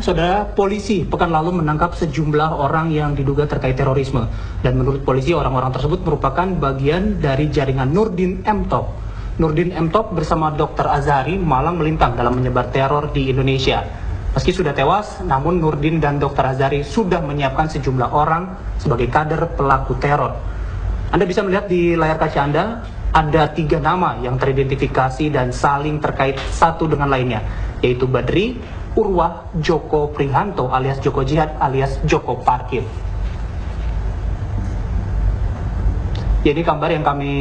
saudara, polisi pekan lalu menangkap sejumlah orang yang diduga terkait terorisme. Dan menurut polisi, orang-orang tersebut merupakan bagian dari jaringan Nurdin M. Top. Nurdin M. Top bersama Dr. Azhari malang melintang dalam menyebar teror di Indonesia. Meski sudah tewas, namun Nurdin dan Dr. Azhari sudah menyiapkan sejumlah orang sebagai kader pelaku teror. Anda bisa melihat di layar kaca Anda, ada 3 nama yang teridentifikasi dan saling terkait satu dengan lainnya, yaitu Badri, Urwah, Joko Prihanto alias Joko Jihad alias Joko Parkir. Jadi gambar yang kami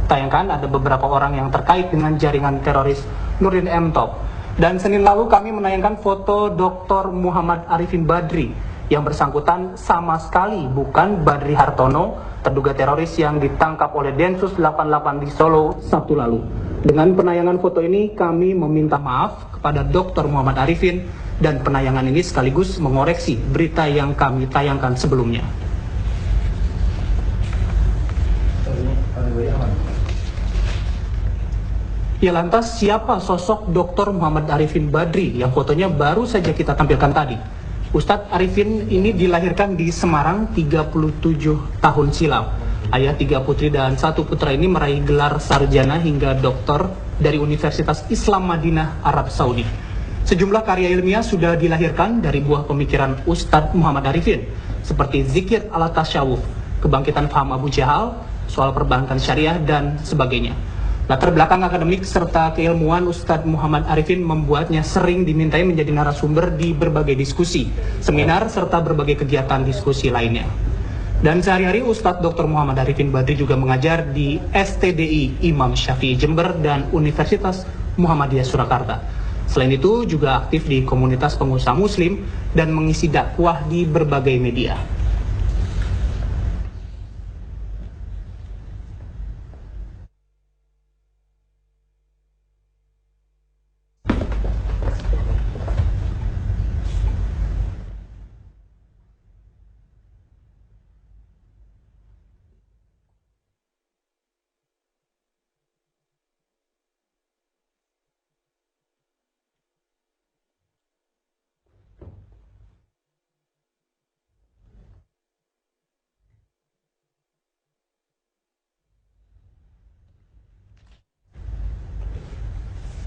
tayangkan, ada beberapa orang yang terkait dengan jaringan teroris Nurdin M. Top. Dan Senin lalu kami menayangkan foto Dr. Muhammad Arifin Badri yang bersangkutan sama sekali bukan Badri Hartono, terduga teroris yang ditangkap oleh Densus 88 di Solo Sabtu lalu. Dengan penayangan foto ini kami meminta maaf kepada Dr. Muhammad Arifin, dan penayangan ini sekaligus mengoreksi berita yang kami tayangkan sebelumnya. Ya, lantas siapa sosok Dr. Muhammad Arifin Badri yang fotonya baru saja kita tampilkan tadi? Ustadz Arifin ini dilahirkan di Semarang 37 tahun silam. Ayah 3 putri dan 1 putra ini meraih gelar sarjana hingga doktor dari Universitas Islam Madinah, Arab Saudi. Sejumlah karya ilmiah sudah dilahirkan dari buah pemikiran Ustadz Muhammad Arifin, seperti zikir ala tasyawuf, kebangkitan paham Abu Jahal, soal perbankan syariah, dan sebagainya. Latar belakang akademik serta keilmuan Ustadz Muhammad Arifin membuatnya sering dimintai menjadi narasumber di berbagai diskusi, seminar, serta berbagai kegiatan diskusi lainnya. Dan sehari-hari Ustadz Dr. Muhammad Arifin Badri juga mengajar di STDI Imam Syafi'i Jember dan Universitas Muhammadiyah Surakarta. Selain itu juga aktif di komunitas pengusaha muslim dan mengisi dakwah di berbagai media.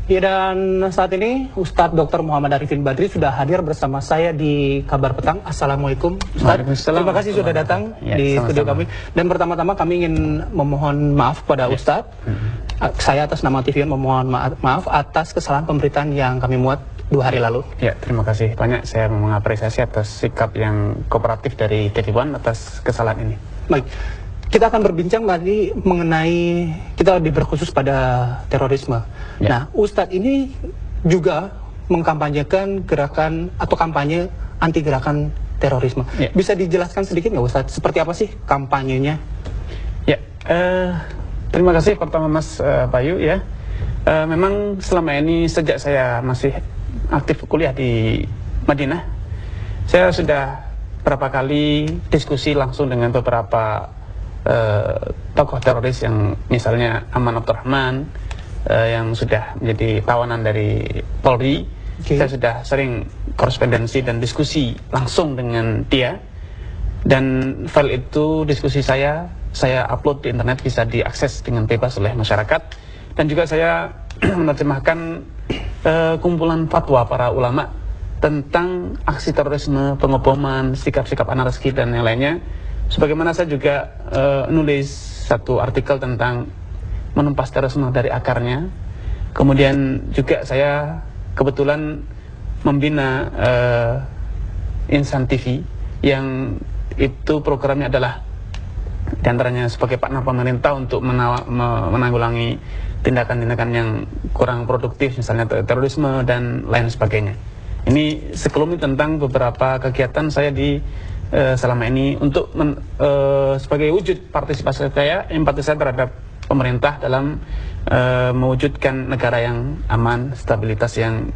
Ya, dan saat ini Ustadz Dr. Muhammad Arifin Badri sudah hadir bersama saya di Kabar Petang. Assalamualaikum Ustadz, terima kasih sudah datang di studio kami. Dan pertama-tama kami ingin memohon maaf kepada Ustadz. Saya atas nama TVN memohon maaf atas kesalahan pemberitaan yang kami muat 2 hari lalu. Ya, terima kasih banyak. Saya mengapresiasi atas sikap yang kooperatif dari TV1 atas kesalahan ini. Baik. Kita akan berbincang tadi mengenai, kita lebih berkhusus pada terorisme. Ya. Nah, Ustadz ini juga mengkampanyekan gerakan atau kampanye anti gerakan terorisme. Ya. Bisa dijelaskan sedikit nggak Ustadz, seperti apa sih kampanyenya? Ya, terima kasih pertama Mas Bayu ya. Memang selama ini sejak saya masih aktif kuliah di Madinah, saya sudah berapa kali diskusi langsung dengan beberapa tokoh teroris yang misalnya Aman Abdurrahman yang sudah menjadi tawanan dari Polri. Saya sudah sering korespondensi dan diskusi langsung dengan dia, dan file itu diskusi saya upload di internet, bisa diakses dengan bebas oleh masyarakat. Dan juga saya menerjemahkan kumpulan fatwa para ulama tentang aksi terorisme, pengeboman, sikap-sikap anarki dan yang lainnya. Sebagaimana saya juga nulis satu artikel tentang menumpas terorisme dari akarnya. Kemudian juga saya kebetulan membina Insan TV, yang itu programnya adalah diantaranya sebagai partner pemerintah untuk menanggulangi tindakan-tindakan yang kurang produktif, misalnya terorisme dan lain sebagainya. Ini sekelumit tentang beberapa kegiatan saya di selama ini untuk sebagai wujud partisipasi saya, empati saya terhadap pemerintah dalam mewujudkan negara yang aman, stabilitas yang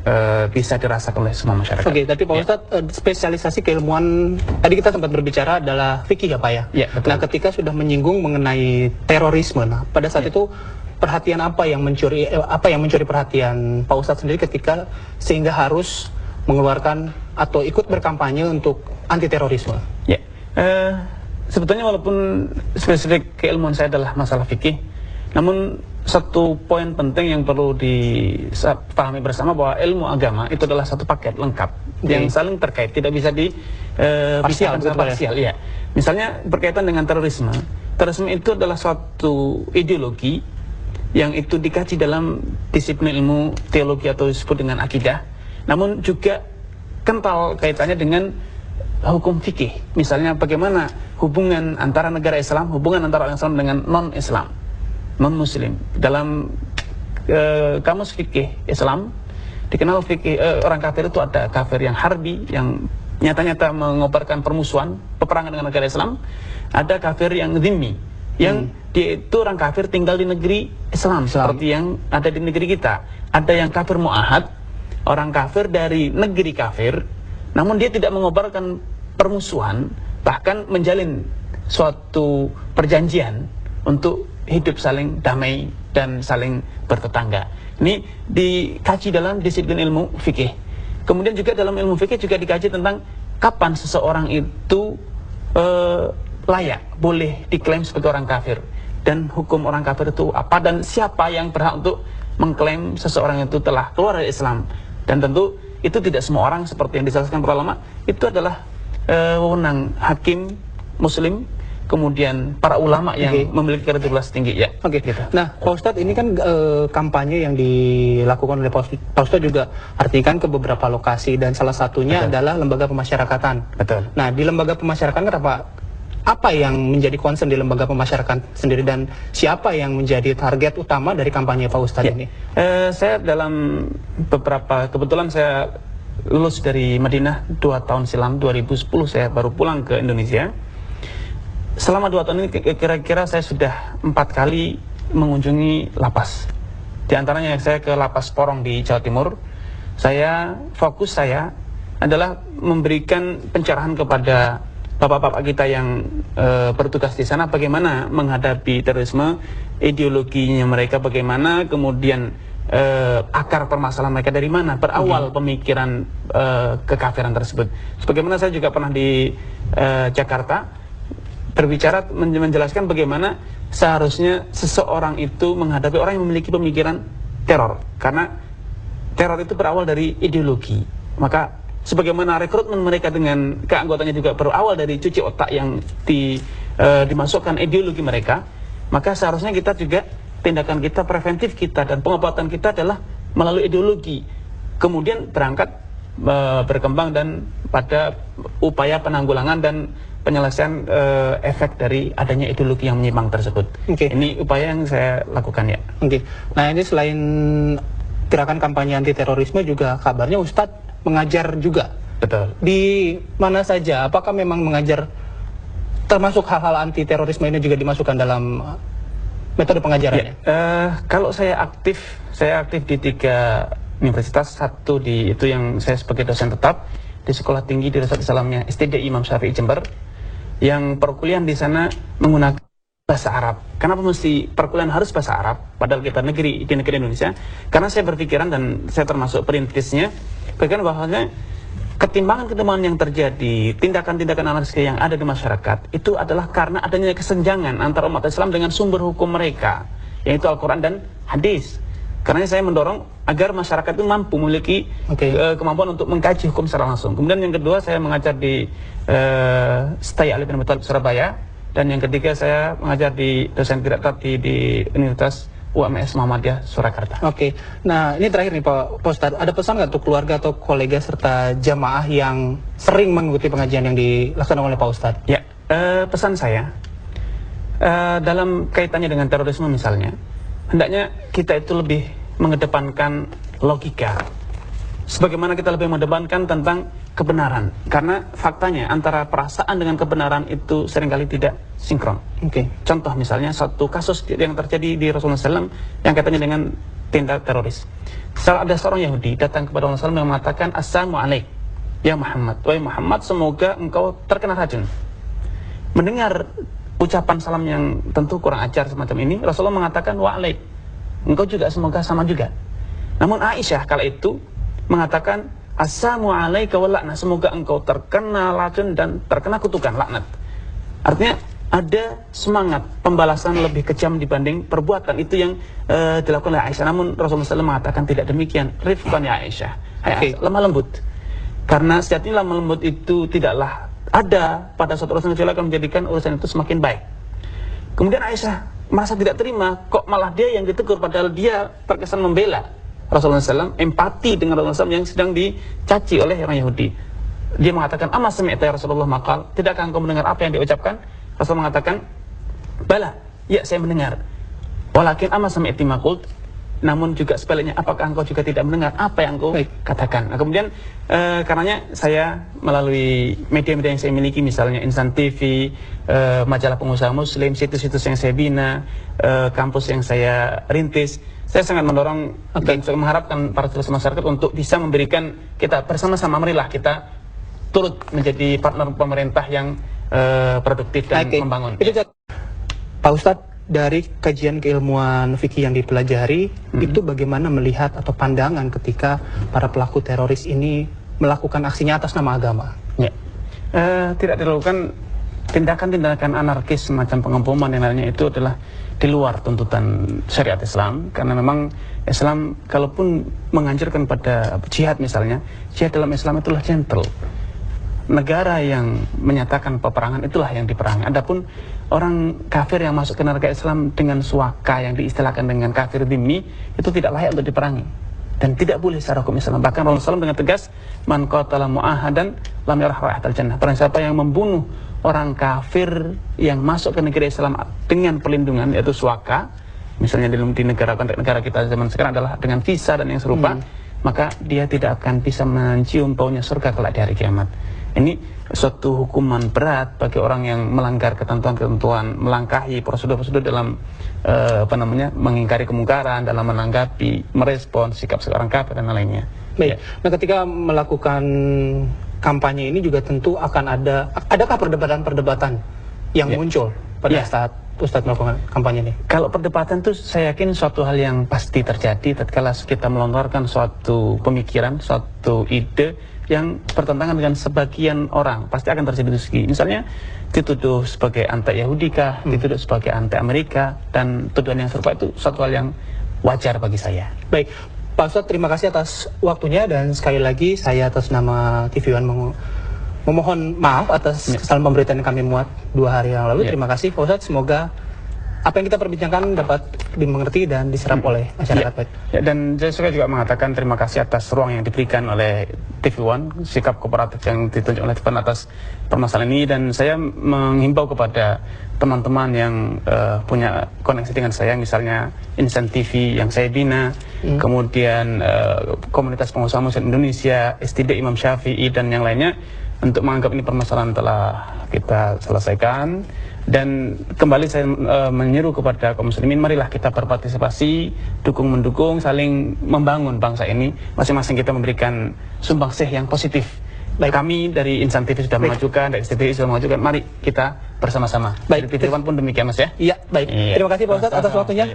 bisa dirasakan oleh semua masyarakat. Oke, tapi Pak Ustadz, spesialisasi keilmuan tadi kita sempat berbicara adalah fikih ya Pak ya? Ya, betul. Nah, ketika sudah menyinggung mengenai terorisme, nah pada saat itu perhatian apa yang mencuri perhatian Pak Ustadz sendiri ketika sehingga harus mengeluarkan atau ikut berkampanye untuk anti terorisme? Ya, sebetulnya walaupun spesifik keilmuan saya adalah masalah fikih, namun satu poin penting yang perlu dipahami bersama bahwa ilmu agama itu adalah satu paket lengkap yang saling terkait, tidak bisa parsial, parsial. Ya. Misalnya berkaitan dengan terorisme. Terorisme itu adalah suatu ideologi yang itu dikaji dalam disiplin ilmu teologi atau disebut dengan akidah, namun juga kental kaitannya dengan hukum fikih. Misalnya bagaimana hubungan antara negara Islam, hubungan antara orang Islam dengan non-Islam, non-Muslim. Dalam kamus fikih Islam dikenal fikih orang kafir itu ada kafir yang harbi, yang nyata-nyata mengobarkan permusuhan, peperangan dengan negara Islam. Ada kafir yang zimmi, yang dia itu orang kafir tinggal di negeri Islam, seperti yang ada di negeri kita. Ada yang kafir mu'ahad, orang kafir dari negeri kafir, namun dia tidak mengobarkan permusuhan, bahkan menjalin suatu perjanjian untuk hidup saling damai dan saling bertetangga. Ini dikaji dalam disiplin ilmu fikih. Kemudian juga dalam ilmu fikih juga dikaji tentang kapan seseorang itu layak, boleh diklaim sebagai orang kafir, dan hukum orang kafir itu apa, dan siapa yang berhak untuk mengklaim seseorang itu telah keluar dari Islam. Dan tentu itu tidak semua orang seperti yang dijelaskan para ulama, itu adalah wewenang hakim muslim, kemudian para ulama yang memiliki kredibilitas tinggi ya. Gitu. Nah, Pak Ustadz, ini kan kampanye yang dilakukan oleh Pak Ustadz juga artikan ke beberapa lokasi, dan salah satunya adalah lembaga pemasyarakatan. Betul. Nah, di lembaga pemasyarakatan apa yang menjadi concern di lembaga pemasyarakatan sendiri, dan siapa yang menjadi target utama dari kampanye Pak Ustadz ini? Saya dalam kebetulan saya lulus dari Madinah 2 tahun silam, 2010 saya baru pulang ke Indonesia. Selama 2 tahun ini kira-kira saya sudah 4 kali mengunjungi lapas. Di antaranya saya ke Lapas Porong di Jawa Timur. Fokus saya adalah memberikan pencerahan kepada bapak-bapak kita yang bertugas di sana, bagaimana menghadapi terorisme, ideologinya mereka bagaimana, kemudian akar permasalahan mereka dari mana, berawal pemikiran kekafiran tersebut. Sebagaimana saya juga pernah di Jakarta berbicara menjelaskan bagaimana seharusnya seseorang itu menghadapi orang yang memiliki pemikiran teror, karena teror itu berawal dari ideologi. Maka sebagaimana rekrutmen mereka dengan keanggotanya juga berawal dari cuci otak yang dimasukkan ideologi mereka, maka seharusnya kita juga, tindakan kita, preventif kita, dan pengobatan kita adalah melalui ideologi, kemudian berangkat berkembang dan pada upaya penanggulangan dan penyelesaian efek dari adanya ideologi yang menyimpang tersebut. Ini upaya yang saya lakukan ya. Nah, ini selain gerakan kampanye anti terorisme juga kabarnya Ustadz mengajar juga. Betul. Di mana saja? Apakah memang mengajar termasuk hal-hal anti terorisme ini juga dimasukkan dalam metode pengajarannya? Kalau saya aktif di 3 universitas. Satu itu yang saya sebagai dosen tetap di Sekolah Tinggi Dirasat Islamnya STDI Imam Syafi'i Jember, yang perkuliahan di sana menggunakan bahasa Arab. Kenapa mesti perkuliahan harus bahasa Arab padahal kita di negeri Indonesia? Karena saya berpikiran, dan saya termasuk perintisnya, bahkan bahwasanya ketimbangan yang terjadi, tindakan-tindakan anarkis yang ada di masyarakat itu adalah karena adanya kesenjangan antara umat Islam dengan sumber hukum mereka, yaitu Al-Quran dan hadis. Karena saya mendorong agar masyarakat itu mampu memiliki kemampuan untuk mengkaji hukum secara langsung. Kemudian yang kedua, saya mengajar di STAI Ali bin Abi Thalib Surabaya, dan yang ketiga saya mengajar di dosen direktorat di Universitas UMS Muhammadiyah Surakarta. Nah ini terakhir nih Pak Ustadz, ada pesan nggak untuk keluarga atau kolega serta jamaah yang sering mengikuti pengajian yang dilaksanakan oleh Pak Ustadz? Ya, pesan saya dalam kaitannya dengan terorisme misalnya, hendaknya kita itu lebih mengedepankan logika, sebagaimana kita lebih mengedepankan tentang kebenaran, karena faktanya antara perasaan dengan kebenaran itu seringkali tidak sinkron. Contoh misalnya satu kasus yang terjadi di Rasulullah SAW yang kaitannya dengan tindak teroris. Ada seorang Yahudi datang kepada Rasulullah SAW yang mengatakan, Assalamualaikum ya Muhammad, wahai Muhammad, semoga engkau terkena racun. Mendengar ucapan salam yang tentu kurang ajar semacam ini, Rasulullah mengatakan, wa'alaik, engkau juga semoga sama juga. Namun Aisyah kala itu mengatakan, Assalamu alaika wa laknat, semoga engkau terkena racun dan terkena kutukan, laknat. Artinya ada semangat pembalasan lebih kejam dibanding perbuatan. Itu yang dilakukan oleh Aisyah. Namun Rasulullah SAW mengatakan tidak demikian. Rifqan ya Aisyah, Aisyah, lemah lembut. Karena sejatinya lemah lembut itu tidaklah ada pada suatu urusan kecuali akan menjadikan urusan itu semakin baik. Kemudian Aisyah merasa tidak terima, kok malah dia yang ditegur padahal dia terkesan membela Rasulullah SAW, empati dengan Rasulullah SAW yang sedang dicaci oleh orang Yahudi. Dia mengatakan, "Amma sami'ta ya Rasulullah maqal?" Tidakkah engkau mendengar apa yang diucapkan? Rasul mengatakan, "Bala, ya saya mendengar. Walakin amma sami'ti ma qult." Namun juga sebaliknya, apakah engkau juga tidak mendengar apa yang engkau katakan? Nah, kemudian karenanya saya melalui media-media yang saya miliki, misalnya Insan TV, majalah pengusaha muslim, situs-situs yang saya bina, kampus yang saya rintis, saya sangat mendorong dan saya mengharapkan para seluruh masyarakat untuk bisa memberikan, kita bersama-sama, marilah kita turut menjadi partner pemerintah yang produktif dan membangun. Itu Pak Ustadz, dari kajian keilmuan fikih yang dipelajari, itu bagaimana melihat atau pandangan ketika para pelaku teroris ini melakukan aksinya atas nama agama? Ya. Tidak dilakukan tindakan-tindakan anarkis semacam pengemboman yang lainnya, itu adalah di luar tuntutan syariat Islam. Karena memang Islam kalaupun menganjurkan pada jihad misalnya, jihad dalam Islam itulah gentle. Negara yang menyatakan peperangan itulah yang diperangi. Adapun orang kafir yang masuk ke negara Islam dengan suaka yang diistilahkan dengan kafir dhimmi, itu tidak layak untuk diperangi dan tidak boleh secara hukum Islam. Bahkan Rasulullah SAW dengan tegas, "Man qatala mu'ahadan lam yarah raihatal jannah." Barang siapa yang membunuh orang kafir yang masuk ke negara Islam dengan perlindungan, yaitu suaka, misalnya di negara kita zaman sekarang adalah dengan visa dan yang serupa, maka dia tidak akan bisa mencium baunya surga kelak di hari kiamat. Ini suatu hukuman berat bagi orang yang melanggar ketentuan-ketentuan, melangkahi prosedur-prosedur dalam mengingkari kemungkaran, dalam menanggapi, merespon sikap seorang kafir dan lainnya. Baik. Nah, ketika melakukan kampanye ini juga tentu akan adakah perdebatan-perdebatan yang muncul pada saat Ustadz melakukan kampanye ini? Kalau perdebatan itu saya yakin suatu hal yang pasti terjadi tatkala kita melontarkan suatu pemikiran, suatu ide yang bertentangan dengan sebagian orang, pasti akan terjadi diskusi. Misalnya dituduh sebagai anti-Yahudi kah, dituduh sebagai anti-Amerika, dan tuduhan yang serupa itu suatu hal yang wajar bagi saya. Baik, Pak Ustadz, terima kasih atas waktunya, dan sekali lagi saya atas nama TV One memohon maaf atas kesalahan pemberitaan yang kami muat 2 hari yang lalu. Terima kasih Pak Ustadz, semoga apa yang kita perbincangkan dapat dimengerti dan diserap oleh masyarakat. Ya, dan saya juga mengatakan terima kasih atas ruang yang diberikan oleh TV One, sikap kooperatif yang ditunjuk oleh TV One atas permasalahan ini, dan saya menghimbau kepada teman-teman yang punya koneksi dengan saya, misalnya Insan TV yang saya bina, kemudian komunitas pengusaha muslim Indonesia, STD Imam Syafi'i, dan yang lainnya, untuk menganggap ini permasalahan telah kita selesaikan. Dan kembali saya menyeru kepada kaum muslimin, marilah kita berpartisipasi, dukung-mendukung, saling membangun bangsa ini. Masing-masing kita memberikan sumbangsih yang positif. Baik. Kami dari Insan TV sudah mengajukan, dari STV sudah mengajukan, mari kita bersama-sama. Baik, dari TV One pun demikian, Mas ya. Iya, baik. Terima kasih Pak Ustadz atas waktunya.